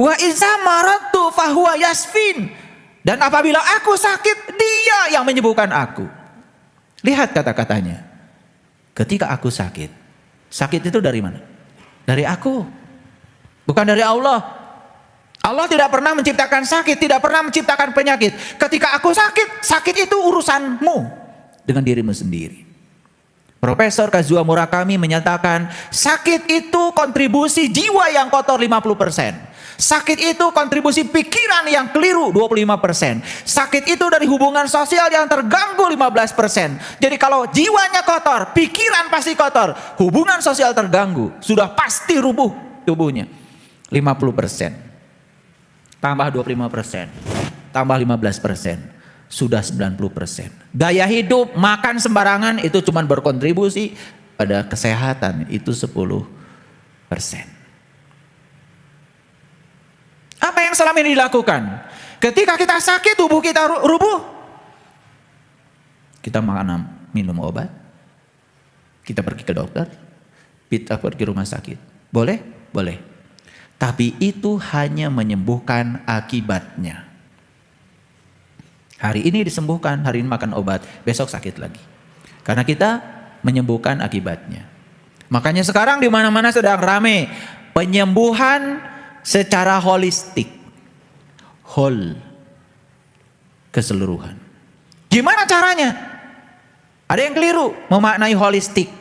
Wa iza maratu fahuwa yasfin. Dan apabila aku sakit, dia yang menyembuhkan aku. Lihat kata-katanya. Ketika aku sakit. Sakit itu dari mana? Dari aku. Bukan dari Allah. Allah tidak pernah menciptakan sakit, tidak pernah menciptakan penyakit. Ketika aku sakit, sakit itu urusanmu dengan dirimu sendiri. Profesor Kazuo Murakami menyatakan, sakit itu kontribusi jiwa yang kotor 50%. Sakit itu kontribusi pikiran yang keliru 25%. Sakit itu dari hubungan sosial yang terganggu 15%. Jadi kalau jiwanya kotor, pikiran pasti kotor, hubungan sosial terganggu, sudah pasti rubuh tubuhnya. 50%. Tambah 25%. Tambah 15%. Sudah 90%. Gaya hidup, makan sembarangan itu cuma berkontribusi pada kesehatan, itu 10%. Apa yang selama ini dilakukan? Ketika kita sakit, tubuh kita rubuh, kita makan, minum obat, kita pergi ke dokter, kita pergi rumah sakit. Boleh? Boleh. Tapi itu hanya menyembuhkan akibatnya. Hari ini disembuhkan, hari ini makan obat, besok sakit lagi. Karena kita menyembuhkan akibatnya. Makanya sekarang di mana-mana sedang rame penyembuhan secara holistik, whole, keseluruhan. Gimana caranya? Ada yang keliru memaknai holistik.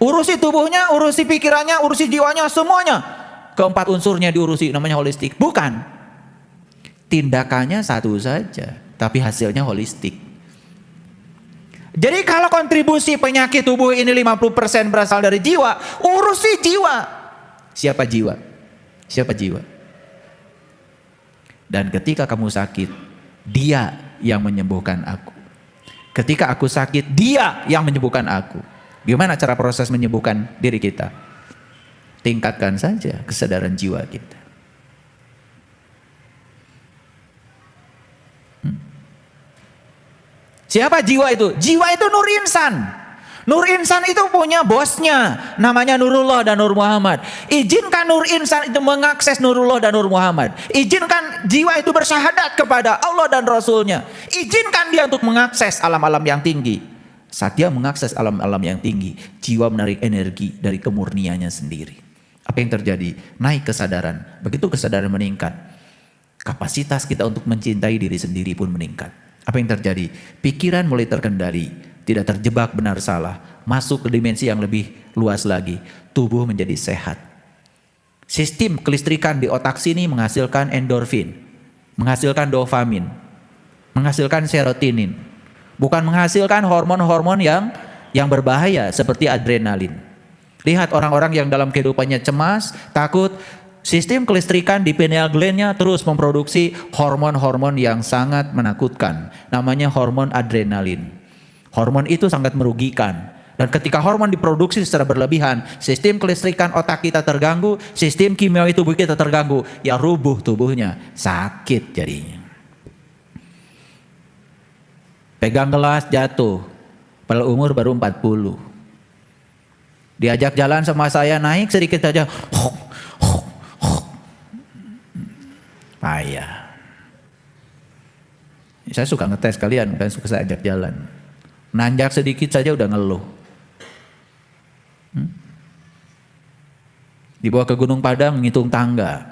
Urusi tubuhnya, urusi pikirannya, urusi jiwanya, semuanya. Keempat unsurnya diurusi, namanya holistik. Bukan. Tindakannya satu saja, tapi hasilnya holistik. Jadi kalau kontribusi penyakit tubuh ini 50% berasal dari jiwa, urusi jiwa. Siapa jiwa? Siapa jiwa? Dan ketika kamu sakit, dia yang menyembuhkan aku. Ketika aku sakit, dia yang menyembuhkan aku. Gimana cara proses menyembuhkan diri kita? Tingkatkan saja kesadaran jiwa kita. Siapa jiwa itu? Jiwa itu Nur Insan. Nur Insan itu punya bosnya, namanya Nurullah dan Nur Muhammad. Izinkan Nur Insan itu mengakses Nurullah dan Nur Muhammad. Izinkan jiwa itu bersyahadat kepada Allah dan Rasulnya. Izinkan dia untuk mengakses alam-alam yang tinggi. Saat dia mengakses alam-alam yang tinggi, jiwa menarik energi dari kemurniannya sendiri. Apa yang terjadi? Naik kesadaran. Begitu kesadaran meningkat, kapasitas kita untuk mencintai diri sendiri pun meningkat. Apa yang terjadi? Pikiran mulai terkendali, tidak terjebak benar salah, masuk ke dimensi yang lebih luas lagi. Tubuh menjadi sehat. Sistem kelistrikan di otak sini menghasilkan endorfin, menghasilkan dopamin, menghasilkan serotonin, bukan menghasilkan hormon-hormon yang berbahaya seperti adrenalin. Lihat orang-orang yang dalam kehidupannya cemas, takut, sistem kelistrikan di pineal gland-nya terus memproduksi hormon-hormon yang sangat menakutkan. Namanya hormon adrenalin. Hormon itu sangat merugikan. Dan ketika hormon diproduksi secara berlebihan, sistem kelistrikan otak kita terganggu, sistem kimiawi tubuh kita terganggu, ya rubuh tubuhnya, sakit jadinya. Pegang gelas jatuh, padahal umur baru 40. Diajak jalan sama saya, naik sedikit saja, payah. Saya suka ngetes kalian, kan suka saya ajak jalan. Nanjak sedikit saja udah ngeluh. Dibawa ke Gunung Padang ngitung tangga.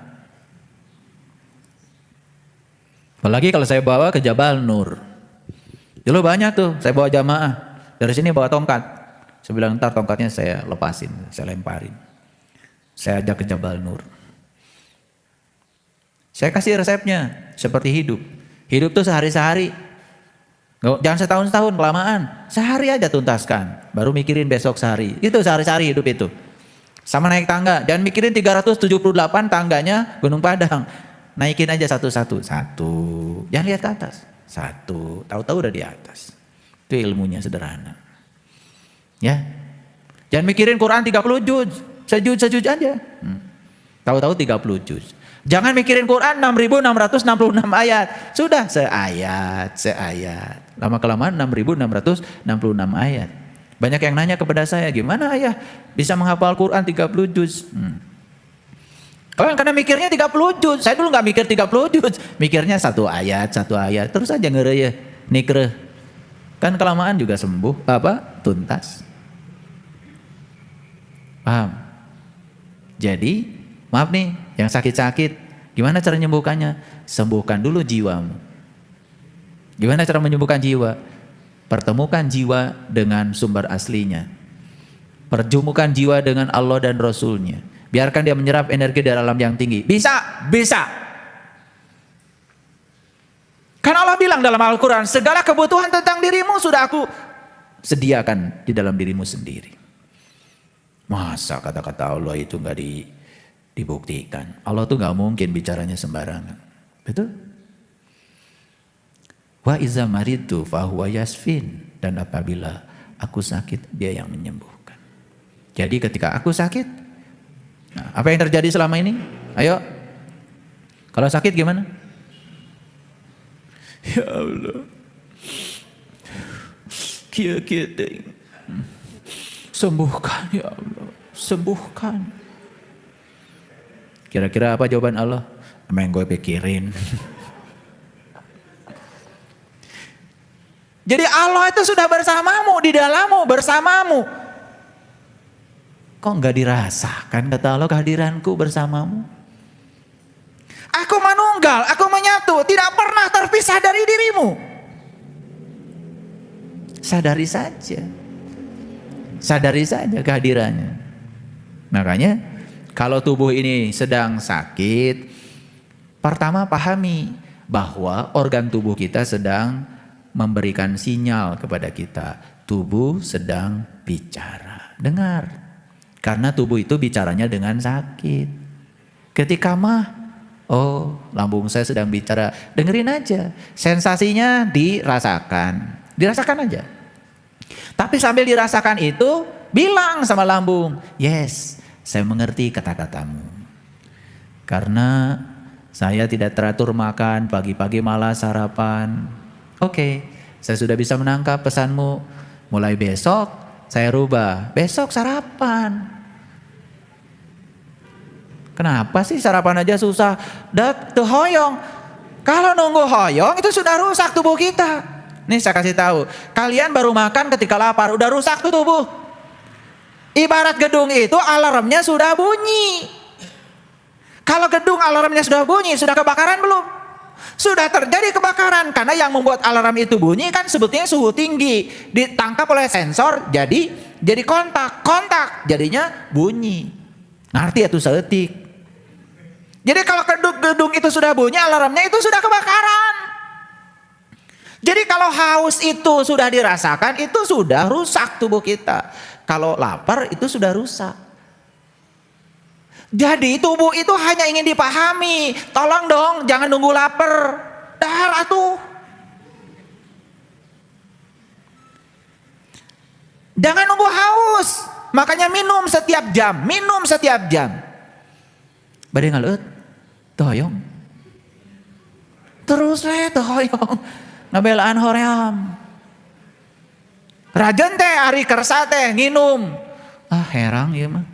Apalagi kalau saya bawa ke Jabal Nur. Dulu banyak tuh, saya bawa jamaah. Dari sini bawa tongkat. Saya bilang ntar tongkatnya saya lepasin, saya lemparin. Saya ajak ke Jabal Nur. Saya kasih resepnya, seperti hidup. Hidup tuh sehari-sehari. Jangan setahun-setahun, kelamaan. Sehari aja tuntaskan, baru mikirin besok sehari. Itu sehari-hari hidup itu. Sama naik tangga, jangan mikirin 378 tangganya Gunung Padang. Naikin aja satu-satu. Satu, jangan lihat ke atas. Satu, tahu-tahu udah di atas. Itu ilmunya sederhana. Ya, jangan mikirin Quran 30 juz. Sejuz aja. Tahu-tahu 30 juz. Jangan mikirin Quran 6.666 ayat. Sudah seayat. Lama-kelamaan 6.666 ayat. Banyak yang nanya kepada saya, gimana ayah bisa menghafal Quran 30 juz? Karena mikirnya 30 juz. Saya dulu nggak mikir 30 juz. Mikirnya satu ayat. Terus aja ngereh ya. Nikreh. Kan kelamaan juga sembuh. Tuntas. Paham? Jadi, maaf nih, yang sakit-sakit. Gimana cara menyembuhkannya? Sembuhkan dulu jiwamu. Gimana cara menyembuhkan jiwa? Pertemukan jiwa dengan sumber aslinya. Pertemukan jiwa dengan Allah dan Rasulnya. Biarkan dia menyerap energi dari alam yang tinggi. Bisa. Karena Allah bilang dalam Al-Quran, segala kebutuhan tentang dirimu sudah aku sediakan di dalam dirimu sendiri. Masa kata-kata Allah itu nggak dibuktikan? Allah tuh nggak mungkin bicaranya sembarangan. Betul? Wa iza maritu fahuwa yasfin. Dan apabila aku sakit, dia yang menyembuhkan. Jadi ketika aku sakit, nah, apa yang terjadi selama ini? Ayo. Kalau sakit gimana? Ya Allah. Kia-kia ding. Sembuhkan ya Allah. Sembuhkan. Kira-kira apa jawaban Allah? Apa yang gue pikirin? Jadi Allah itu sudah bersamamu, di dalammu, bersamamu. Kok enggak dirasakan kata Allah kehadiranku bersamamu? Aku manunggal, aku menyatu, tidak pernah terpisah dari dirimu. Sadari saja kehadirannya. Makanya kalau tubuh ini sedang sakit, pertama pahami bahwa organ tubuh kita sedang memberikan sinyal kepada kita. Tubuh sedang bicara. Dengar. Karena tubuh itu bicaranya dengan sakit. Ketika lambung saya sedang bicara. Dengerin aja. Sensasinya dirasakan. Dirasakan aja. Tapi sambil dirasakan itu, bilang sama lambung, yes, saya mengerti kata-katamu. Karena saya tidak teratur makan, pagi-pagi malah sarapan. Oke, saya sudah bisa menangkap pesanmu. Mulai besok, saya rubah. Besok sarapan. Kenapa sih sarapan aja susah? Tuh hoyong. Kalau nunggu hoyong, itu sudah rusak tubuh kita. Nih saya kasih tahu, kalian baru makan ketika lapar, udah rusak tuh tubuh. Ibarat gedung itu alarmnya sudah bunyi. Kalau gedung alarmnya sudah bunyi, sudah kebakaran belum? Sudah terjadi kebakaran, karena yang membuat alarm itu bunyi kan sebetulnya suhu tinggi. Ditangkap oleh sensor, jadi kontak, jadinya bunyi. Ngerti ya tuh seetik. Jadi kalau gedung itu sudah bunyi, alarmnya itu sudah kebakaran. Jadi kalau haus itu sudah dirasakan, itu sudah rusak tubuh kita. Kalau lapar itu sudah rusak. Jadi tubuh itu hanya ingin dipahami. Tolong dong, jangan nunggu lapar. Dahar atuh. Jangan nunggu haus. Makanya minum setiap jam. Badai ngaleut, toyong. Terus toyong. Ngabelaan hoream. Rajan teh ari kersa teh nginum. Herang ieu mah.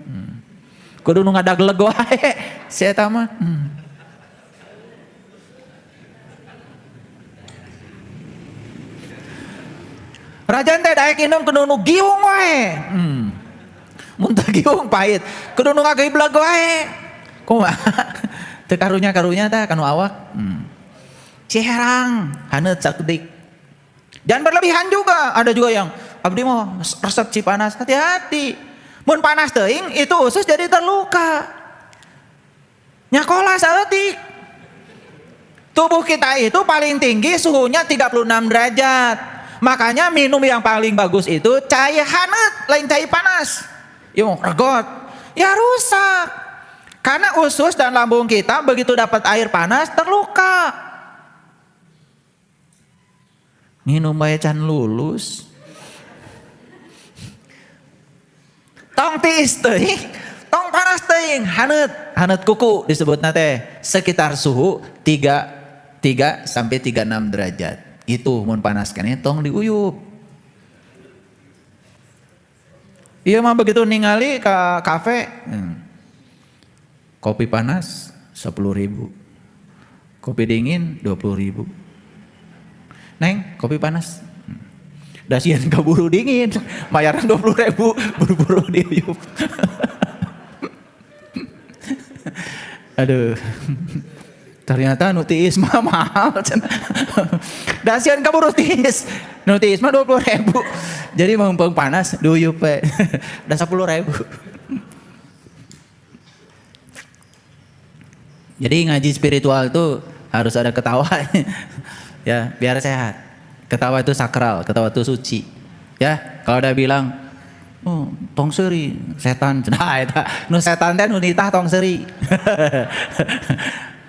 Kudu nu ngadagleg wae si eta mah. Rajan teh daek nginum kudu nu giung wae. Mun teu giung pahit, kudu nu ngagibleg wae. Kumaha? Teu karunya teh kanu awak. Ciherang, haneut sakdik. Jangan berlebihan juga. Ada juga yang abdi mau resep cipanas, hati-hati. Mun panas teuing itu usus jadi terluka. Nyakola saeutik. Tubuh kita itu paling tinggi suhunya 36 derajat. Makanya minum yang paling bagus itu cai haneut, lain cai panas. Yung regot, ya rusak. Karena usus dan lambung kita begitu dapat air panas terluka. Minum bae can lulus. Tong tiis teuing, tong panas teuing, haneut kuku disebutna teh sekitar suhu 3 sampai 36 derajat. Itu mun panas keneh tong diuyup. Ieu mah begitu ningali ka kafe. Kopi panas 10.000. Kopi dingin 20.000. Neng, kopi panas. Dasian keburu dingin, bayaran 20.000, buru-buru diuyup. Aduh. Ternyata nutiis mah mahal. Dasian keburu tiis. Nutiis mah 20.000. Jadi mumpung panas diuyup udah 10.000. Jadi ngaji spiritual itu harus ada ketawa. Ya, biar sehat. Ketawa itu sakral, ketawa itu suci. Ya, kalau udah bilang, oh, tong seri, setan. Nah, eta nu setan teh nu nitah tong seri.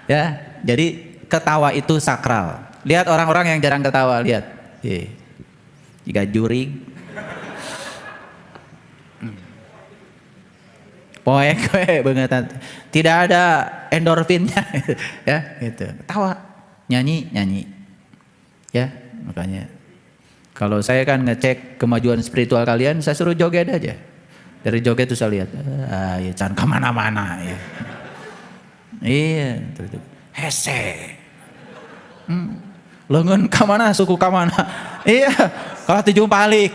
Ya, jadi ketawa itu sakral. Lihat orang-orang yang jarang ketawa, lihat. Jika juring. Poek banget. Tidak ada endorfinnya. Ya, gitu. Ketawa, nyanyi. Ya, makanya kalau saya kan ngecek kemajuan spiritual kalian, saya suruh joget aja. Dari joget itu saya lihat, ya jangan kemana-mana. Ya. Iya, hese. Lengan kamana, suku kamana. Iya, kalau tujuh balik.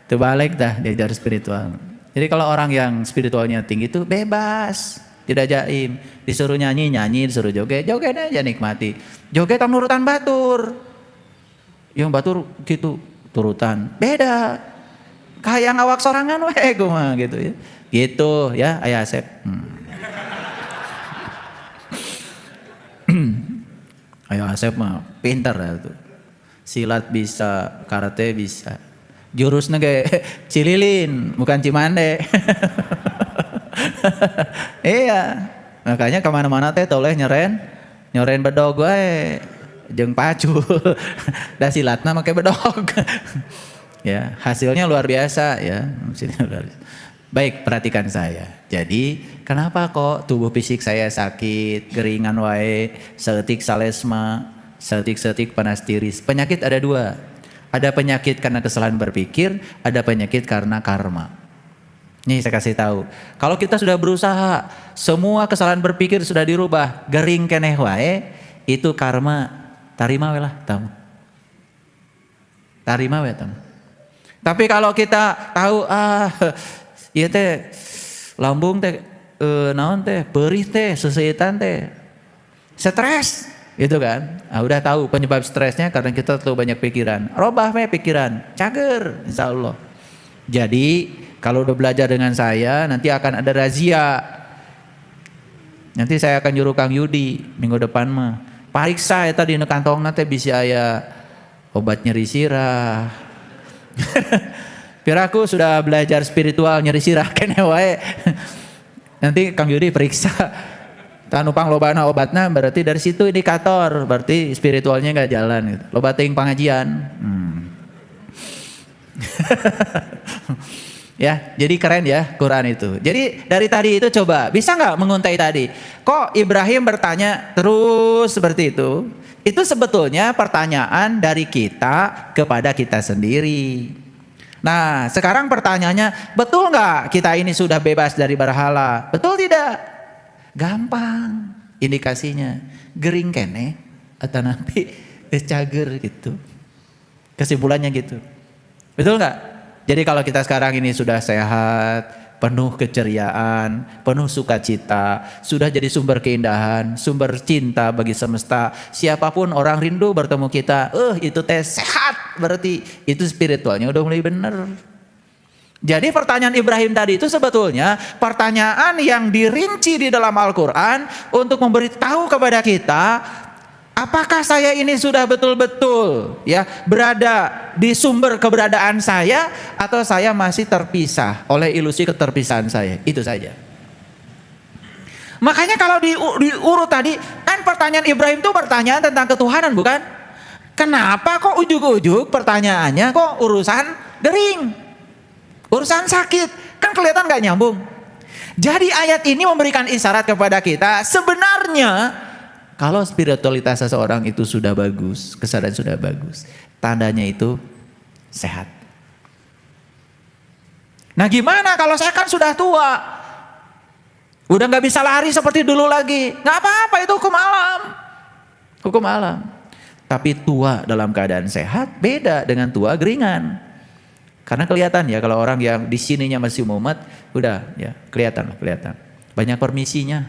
Itu balik dah diajar spiritual. Jadi kalau orang yang spiritualnya tinggi itu bebas, tidak jaim. Disuruh nyanyi, disuruh joget aja nikmati. Joget nurutan batur. Yang batur gitu, turutan. Beda. Kayak ngawak sorangan mah gitu ya. Gitu ya, Ayah Asep. Ayah Asep mah pintar ya tuh. Silat bisa, karate bisa. Jurusnya kayak Cililin, bukan Cimande. Iya, makanya kemana-mana teh toleh nyoren bedog wae, jeung pacul. Da silatna make bedog. Ya, hasilnya luar biasa ya. Baik, perhatikan saya. Jadi, kenapa kok tubuh fisik saya sakit, geringan wae, seutik salesma, seutik panas tiris. Penyakit ada dua. Ada penyakit karena kesalahan berpikir, ada penyakit karena karma. Nih saya kasih tahu. Kalau kita sudah berusaha, semua kesalahan berpikir sudah dirubah, gering keneh wae, itu karma. Tarima we lah, tamu. Tarima we, tamu. Tapi kalau kita tahu ieu teh lambung teh naon teh, beurih teh, seseitan teh, stres. Gitu kan, udah tahu penyebab stresnya karena kita terlalu banyak pikiran. Robah pikiran, cager, insya Allah. Jadi kalau udah belajar dengan saya, nanti akan ada razia. Nanti saya akan nyuruh Kang Yudi minggu depan mah. Pariksa ya tadi kantong nanti bisa aya obat nyeri sirah. Biar aku sudah belajar spiritual nyeri sirah kene wae. Nanti Kang Yudi periksa. Tanupang lobana obatnya berarti dari situ indikator, berarti spiritualnya nggak jalan gitu. Loba teuing pangajian. Ya, jadi keren ya Quran itu. Jadi dari tadi itu coba bisa nggak menguntai tadi? Kok Ibrahim bertanya terus seperti itu? Itu sebetulnya pertanyaan dari kita kepada kita sendiri. Nah, sekarang pertanyaannya, betul nggak kita ini sudah bebas dari berhala? Betul tidak? Gampang indikasinya, gering kene atau nanti cager gitu. Kesimpulannya gitu. Betul nggak? Jadi kalau kita sekarang ini sudah sehat, penuh keceriaan, penuh sukacita, sudah jadi sumber keindahan, sumber cinta bagi semesta. Siapapun orang rindu bertemu kita, itu teh sehat, berarti itu spiritualnya udah mulai bener. Jadi pertanyaan Ibrahim tadi itu sebetulnya pertanyaan yang dirinci di dalam Al-Quran untuk memberitahu kepada kita, apakah saya ini sudah betul-betul ya berada di sumber keberadaan saya, atau saya masih terpisah oleh ilusi keterpisahan saya. Itu saja. Makanya kalau diurut tadi kan pertanyaan Ibrahim itu pertanyaan tentang ketuhanan, bukan? Kenapa kok ujug-ujug pertanyaannya kok urusan gering? Urusan sakit, kan kelihatan gak nyambung. Jadi ayat ini memberikan isyarat kepada kita, sebenarnya kalau spiritualitas seseorang itu sudah bagus, kesadaran sudah bagus, tandanya itu sehat. Nah gimana kalau saya kan sudah tua? Udah nggak bisa lari seperti dulu lagi. Nggak apa-apa, itu hukum alam. Hukum alam. Tapi tua dalam keadaan sehat beda dengan tua geringan. Karena kelihatan ya kalau orang yang di sininya masih mumet, udah ya kelihatan. Banyak permisinya.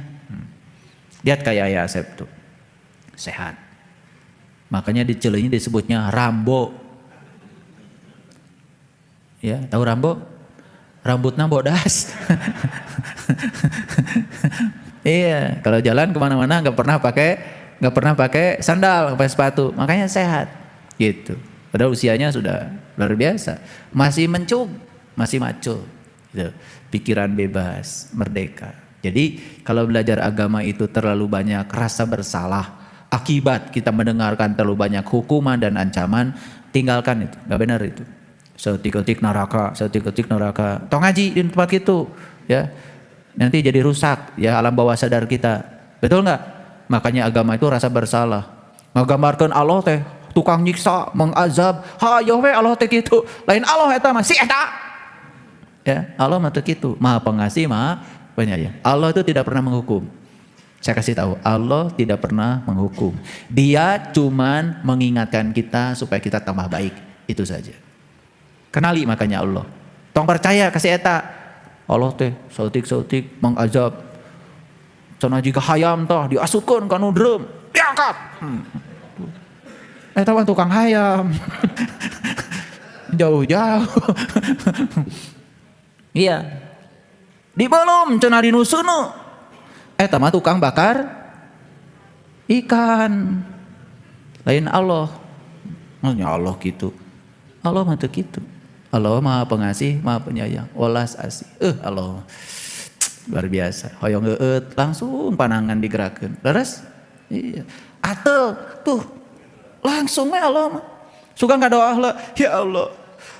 Lihat kayak Ayah Asep tuh. Sehat. Makanya di Cileunyi disebutnya Rambo. Ya, tahu Rambo? Rambutnya bodas. Iya, kalau jalan kemana-mana nggak pernah pakai sandal, nggak pakai sepatu, makanya sehat, gitu. Padahal usianya sudah luar biasa, masih mencung, masih maco, gitu. Pikiran bebas, merdeka. Jadi kalau belajar agama itu terlalu banyak rasa bersalah, akibat kita mendengarkan terlalu banyak hukuman dan ancaman, tinggalkan itu, nggak benar itu. Setik-setik neraka. Tong ngaji di tempat itu, ya. Nanti jadi rusak ya alam bawah sadar kita. Betul nggak? Makanya agama itu rasa bersalah. Ngagambarkan Allah teh tukang nyiksa, mengazab. Hayo we Allah teh kitu. Lain Allah eta mah si eta. Ya, Allah mah teh kitu. Maha Pengasih, Maha Penyayang. Allah itu tidak pernah menghukum. Saya kasih tahu, Allah tidak pernah menghukum. Dia cuman mengingatkan kita supaya kita tambah baik. Itu saja. Kenali makanya Allah. Tong percaya kasih eta. Allah teh sautik mengazab. Cenah jika hayam tah diasupkeun ka nu drum, diangkat. Eta mah tukang hayam. Jauh-jauh. Iya. Di belum cenah dinusuno. Eta mah tukang bakar ikan. Lain Allah. Maksudnya Allah gitu. Allah mah teu kitu. Allah Maha Pengasih, Maha Penyayang. Welas asih. Allah luar biasa. Hoyong eueut langsung panangan digerakkeun. Leres? Iya. Atel tuh langsung we Allah mah. Suka ngadoa Allah, ya Allah.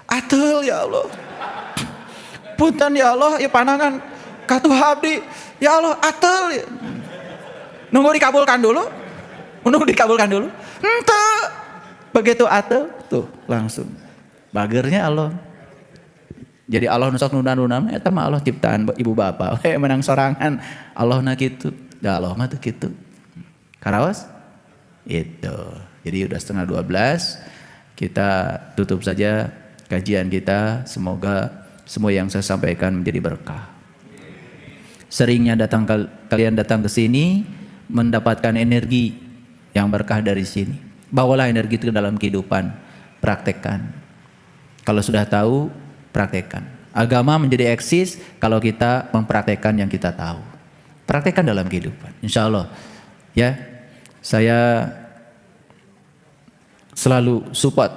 Atel ya Allah. Punten ya Allah, ya panangan katuh abdi. Ya Allah, atel. Nunggu dikabulkan dulu. Henteu. Begitu atel tuh langsung. Bagernya Allah. Jadi Allah nusak nuna-nuna eta mah Allah ciptaan ibu bapa. Menang sorangan. Allah na kitu. Da Allah mah teu kitu. Karaos? Itu. Jadi udah 11:30. Kita tutup saja kajian kita. Semoga semua yang saya sampaikan menjadi berkah. Seringnya kalian datang ke sini mendapatkan energi yang berkah dari sini. Bawalah energi itu dalam kehidupan. Praktekkan. Kalau sudah tahu, praktekkan. Agama menjadi eksis kalau kita mempraktekkan yang kita tahu. Praktekkan dalam kehidupan. Insya Allah. Ya, saya selalu support.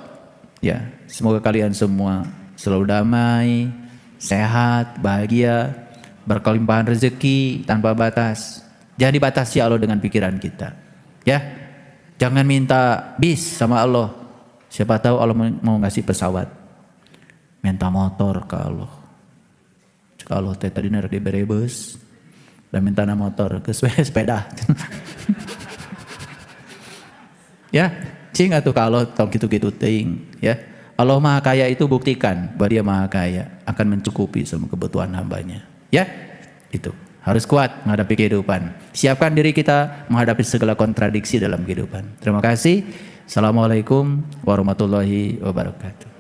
Ya, semoga kalian semua selalu damai, sehat, bahagia, berkelimpahan rezeki tanpa batas. Jangan dibatasi Allah dengan pikiran kita. Ya, jangan minta bis sama Allah. Siapa tahu Allah mau ngasih pesawat. Minta motor ke Allah. Cek Allah teh tadi narik di berebes. Dan minta motor ke sepeda. Ya, cing atuh ka Allah tong kitu-kitu teuing, ya. Allah Maha Kaya itu buktikan bahwa Dia Maha Kaya akan mencukupi semua kebutuhan hambanya. Ya, itu. Harus kuat menghadapi kehidupan. Siapkan diri kita menghadapi segala kontradiksi dalam kehidupan. Terima kasih. Assalamualaikum warahmatullahi wabarakatuh.